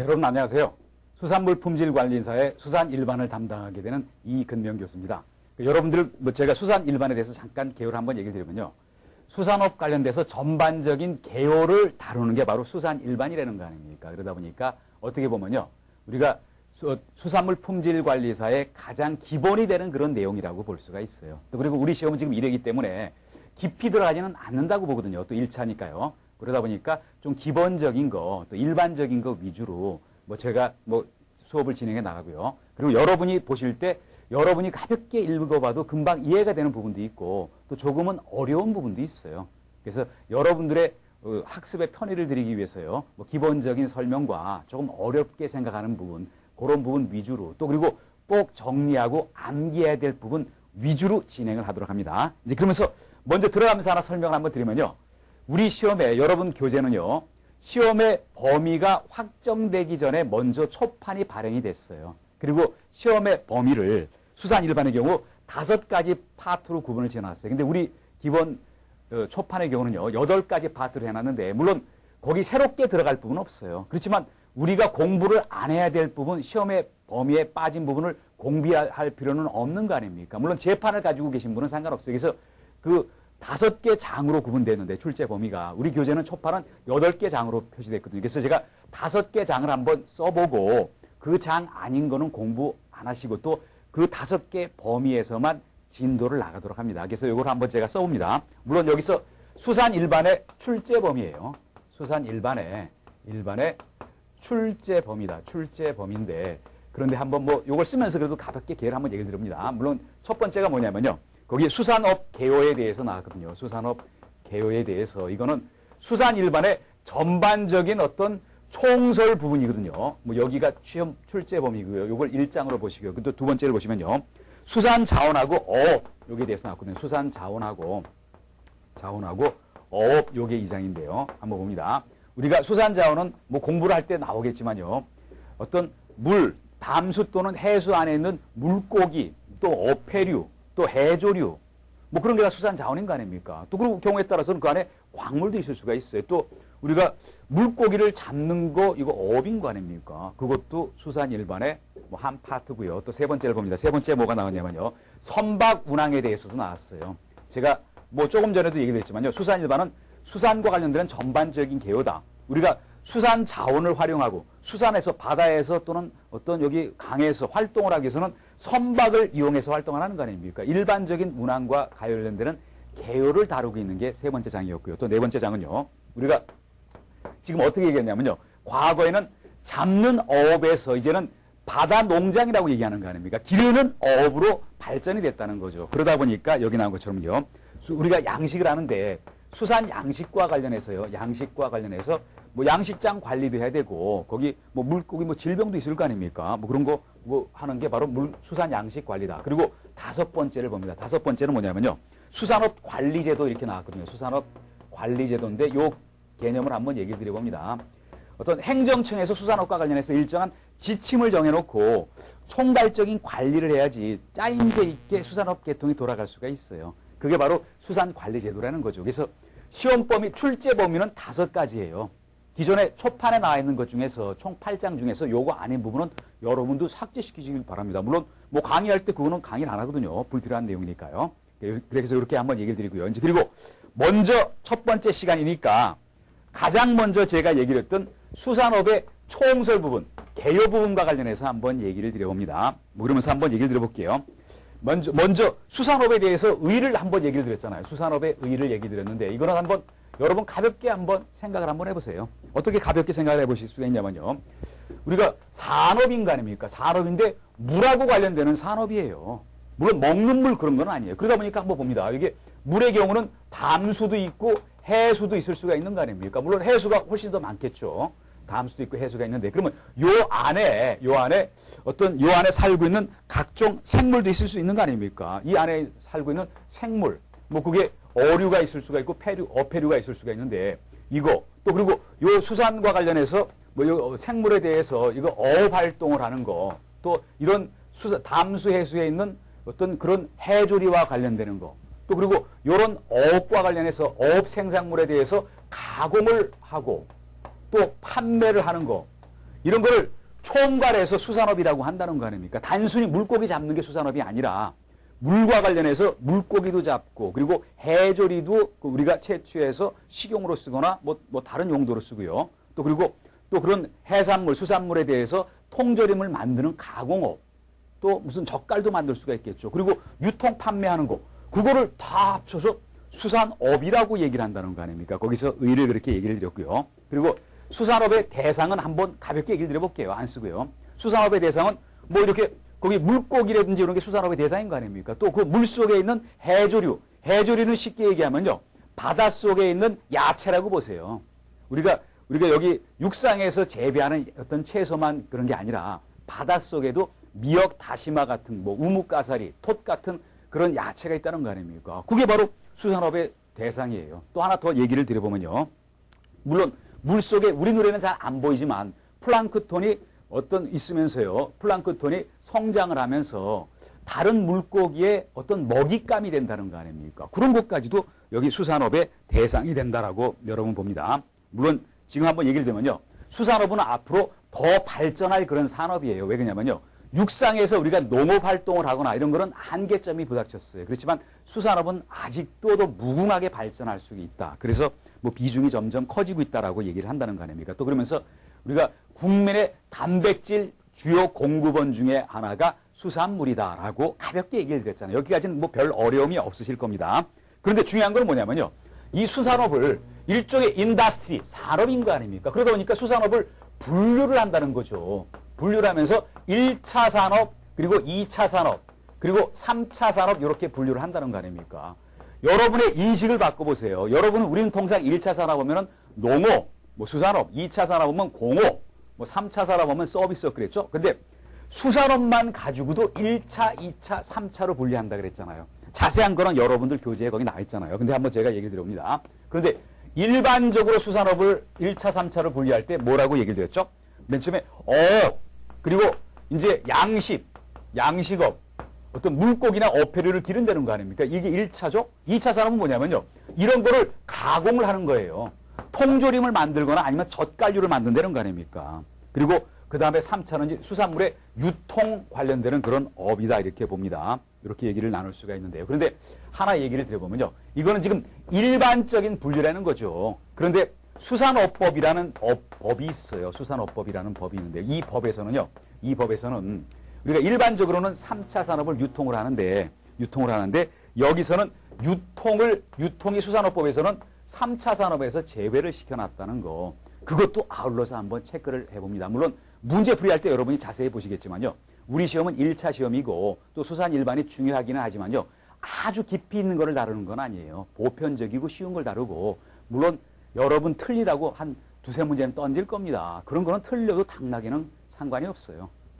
여러분 안녕하세요. 수산물품질관리사의 수산 일반을 담당하게 되는 이근명 교수입니다. 여러분들 제가 수산 일반에 대해서 잠깐 개요를 한번 얘기를 드리면요. 수산업 관련돼서 전반적인 개요를 다루는 게 바로 수산 일반이라는 거 아닙니까? 그러다 보니까 어떻게 보면요. 우리가 수산물품질관리사의 가장 기본이 되는 그런 내용이라고 볼 수가 있어요. 또 그리고 우리 시험은 지금 1회이기 때문에 깊이 들어가지는 않는다고 보거든요. 또 1차니까요. 그러다 보니까 좀 기본적인 거, 또 일반적인 거 위주로 제가 수업을 진행해 나가고요. 그리고 여러분이 보실 때 여러분이 가볍게 읽어봐도 금방 이해가 되는 부분도 있고 또 조금은 어려운 부분도 있어요. 그래서 여러분들의 학습의 편의를 드리기 위해서요. 기본적인 설명과 조금 어렵게 생각하는 부분, 그런 부분 위주로 또 그리고 꼭 정리하고 암기해야 될 부분 위주로 진행을 하도록 합니다. 이제 그러면서 먼저 들어가면서 하나 설명을 한번 드리면요. 우리 시험에 여러분 교재는요. 시험의 범위가 확정되기 전에 먼저 초판이 발행이 됐어요. 그리고 시험의 범위를 수산 일반의 경우 5가지 파트로 구분을 지어놨어요. 근데 우리 기본 초판의 경우는요. 8가지 파트로 해놨는데 물론 거기 새롭게 들어갈 부분은 없어요. 그렇지만 우리가 공부를 안 해야 될 부분, 시험의 범위에 빠진 부분을 공부할 필요는 없는 거 아닙니까? 물론 재판을 가지고 계신 분은 상관없어요. 그래서 그 5개 장으로 구분되는데 출제 범위가 우리 교재는 초판은 8개 장으로 표시됐거든요. 그래서 제가 5개 장을 한번 써보고 그 장 아닌 거는 공부 안 하시고 또 그 5개 범위에서만 진도를 나가도록 합니다. 그래서 이걸 한번 제가 써봅니다. 물론 여기서 수산 일반의 출제 범위예요. 수산 일반의 출제 범위다. 출제 범위인데 그런데 한번 이걸 쓰면서 그래도 가볍게 개요를 한번 얘기를 드립니다. 물론 첫 번째가 뭐냐면요. 거기 수산업 개요에 대해서 나왔거든요. 수산업 개요에 대해서 이거는 수산 일반의 전반적인 어떤 총설 부분이거든요. 여기가 시험 출제 범위고요. 이걸 1장으로 보시고요. 또 두 번째를 보시면요. 수산 자원하고 어업 여기에 대해서 나왔거든요. 수산 자원하고 어업 요게 2장인데요. 한번 봅니다. 우리가 수산 자원은 공부를 할 때 나오겠지만요. 어떤 물, 담수 또는 해수 안에 있는 물고기, 또 어패류, 또 해조류, 그런 게 다 수산 자원인 거 아닙니까? 또 그리고 경우에 따라서는 그 안에 광물도 있을 수가 있어요. 또 우리가 물고기를 잡는 거 이거 어업인 거 아닙니까? 그것도 수산 일반의 한 파트고요. 또 세 번째를 봅니다. 세 번째 뭐가 나왔냐면요. 선박 운항에 대해서도 나왔어요. 제가 조금 전에도 얘기를 했지만요. 수산 일반은 수산과 관련된 전반적인 개요다. 우리가 수산 자원을 활용하고 수산에서 바다에서 또는 어떤 여기 강에서 활동을 하기 위해서는 선박을 이용해서 활동을 하는 거 아닙니까? 일반적인 운항과 관련되는 개요를 다루고 있는 게 세 번째 장이었고요. 또 네 번째 장은요. 우리가 지금 어떻게 얘기했냐면요. 과거에는 잡는 어업에서 이제는 바다 농장이라고 얘기하는 거 아닙니까? 기르는 어업으로 발전이 됐다는 거죠. 그러다 보니까 여기 나온 것처럼요. 우리가 양식을 하는데 수산 양식과 관련해서요. 양식과 관련해서 양식장 관리도 해야 되고 거기 물고기 질병도 있을 거 아닙니까? 그런 거 하는 게 바로 수산 양식 관리다. 그리고 5번째를 봅니다. 5번째는 뭐냐면요. 수산업 관리제도 이렇게 나왔거든요. 수산업 관리제도인데 요 개념을 한번 얘기 드려봅니다. 어떤 행정청에서 수산업과 관련해서 일정한 지침을 정해놓고 총괄적인 관리를 해야지 짜임새 있게 수산업 계통이 돌아갈 수가 있어요. 그게 바로 수산관리제도라는 거죠. 그래서 시험 범위, 출제 범위는 5가지예요. 기존에 초판에 나와 있는 것 중에서 총 8장 중에서 요거 아닌 부분은 여러분도 삭제시키시길 바랍니다. 물론 강의할 때 그거는 강의를 안 하거든요. 불필요한 내용이니까요. 그래서 이렇게 한번 얘기를 드리고요. 이제 그리고 먼저 첫 번째 시간이니까 가장 먼저 제가 얘기를 했던 수산업의 총설 부분, 개요 부분과 관련해서 한번 얘기를 드려봅니다. 그러면서 한번 얘기를 드려볼게요. 먼저 수산업에 대해서 의의를 한번 얘기를 드렸잖아요. 수산업의 의의를 얘기 드렸는데 이거는 한번 여러분 가볍게 한번 생각을 한번 해보세요. 어떻게 가볍게 생각을 해보실 수가 있냐면요. 우리가 산업인 거 아닙니까? 산업인데 물하고 관련되는 산업이에요. 물론 먹는 물 그런 건 아니에요. 그러다 보니까 한번 봅니다. 이게 물의 경우는 담수도 있고 해수도 있을 수가 있는 거 아닙니까? 물론 해수가 훨씬 더 많겠죠. 담수도 있고 해수가 있는데 그러면 요 안에 살고 있는 각종 생물도 있을 수 있는 거 아닙니까? 이 안에 살고 있는 생물, 그게 어류가 있을 수가 있고 어패류가 있을 수가 있는데 이거 또 그리고 요 수산과 관련해서 요 생물에 대해서 이거 어업 활동을 하는 거 또 이런 담수 해수에 있는 어떤 그런 해조리와 관련되는 거 또 그리고 요런 어업과 관련해서 어업 생산물에 대해서 가공을 하고 또 판매를 하는 거 이런 거를 총괄해서 수산업이라고 한다는 거 아닙니까? 단순히 물고기 잡는 게 수산업이 아니라 물과 관련해서 물고기도 잡고 그리고 해조리도 우리가 채취해서 식용으로 쓰거나 뭐 다른 용도로 쓰고요. 또 그리고 또 그런 해산물, 수산물에 대해서 통조림을 만드는 가공업, 또 무슨 젓갈도 만들 수가 있겠죠. 그리고 유통 판매하는 거, 그거를 다 합쳐서 수산업이라고 얘기를 한다는 거 아닙니까? 거기서 의를 그렇게 얘기를 드렸고요. 그리고 수산업의 대상은 한번 가볍게 얘기를 드려볼게요. 안 쓰고요. 수산업의 대상은 뭐 이렇게 거기 물고기라든지 이런 게 수산업의 대상인 거 아닙니까? 또 그 물속에 있는 해조류, 해조류는 쉽게 얘기하면요. 바닷속에 있는 야채라고 보세요. 우리가 여기 육상에서 재배하는 어떤 채소만 그런 게 아니라 바닷속에도 미역, 다시마 같은 뭐 우뭇가사리, 톳 같은 그런 야채가 있다는 거 아닙니까? 그게 바로 수산업의 대상이에요. 또 하나 더 얘기를 드려보면요. 물론 물속에 우리 눈에는 잘 안 보이지만 플랑크톤이 어떤 있으면서요. 플랑크톤이 성장을 하면서 다른 물고기의 어떤 먹잇감이 된다는 거 아닙니까? 그런 것까지도 여기 수산업의 대상이 된다라고 여러분 봅니다. 물론 지금 한번 얘기를 드리면요. 수산업은 앞으로 더 발전할 그런 산업이에요. 왜 그러냐면요. 육상에서 우리가 농업 활동을 하거나 이런 거는 한계점이 부닥쳤어요. 그렇지만 수산업은 아직도 더 무궁하게 발전할 수 있다. 그래서 뭐 비중이 점점 커지고 있다라고 얘기를 한다는 거 아닙니까? 또 그러면서 우리가 국민의 단백질 주요 공급원 중에 하나가 수산물이다라고 가볍게 얘기를 드렸잖아요. 여기까지는 뭐 별 어려움이 없으실 겁니다. 그런데 중요한 건 뭐냐면요. 이 수산업을 일종의 인더스트리, 산업인 거 아닙니까? 그러다 보니까 수산업을 분류를 한다는 거죠. 분류를 하면서 1차 산업, 그리고 2차 산업, 그리고 3차 산업 이렇게 분류를 한다는 거 아닙니까? 여러분의 인식을 바꿔보세요. 여러분은 우리는 통상 1차 산업 하면은 농업, 뭐 수산업, 2차 산업 하면 공업, 뭐 3차 산업 하면 서비스업 그랬죠? 근데 수산업만 가지고도 1차, 2차, 3차로 분류한다 그랬잖아요. 자세한 거는 여러분들 교재에 거기 나와 있잖아요. 근데 한번 제가 얘기 드려봅니다. 그런데 일반적으로 수산업을 1차, 3차로 분류할 때 뭐라고 얘기를 드렸죠? 맨 처음에 어업, 그리고 이제 양식업, 어떤 물고기나 어패류를 기른다는 거 아닙니까? 이게 1차죠? 2차 산업은 뭐냐면요. 이런 거를 가공을 하는 거예요. 통조림을 만들거나 아니면 젓갈류를 만든다는 거 아닙니까? 그리고 그 다음에 3차는 이제 수산물의 유통 관련되는 그런 업이다 이렇게 봅니다. 이렇게 얘기를 나눌 수가 있는데요. 그런데 하나 얘기를 드려보면요. 이거는 지금 일반적인 분류라는 거죠. 그런데 수산업법이라는 법이 있어요. 수산업법이라는 법이 있는데 이 법에서는 우리가 일반적으로는 3차 산업을 유통을 하는데 여기서는 유통이 수산업법에서는 3차 산업에서 제외를 시켜놨다는 거. 그것도 아울러서 한번 체크를 해봅니다. 물론 문제 풀이할 때 여러분이 자세히 보시겠지만요. 우리 시험은 1차 시험이고 또 수산 일반이 중요하기는 하지만요. 아주 깊이 있는 거를 다루는 건 아니에요. 보편적이고 쉬운 걸 다루고 물론 여러분 틀리다고 한 두세 문제는 던질 겁니다. 그런 거는 틀려도 당나귀는 상관이 없어요.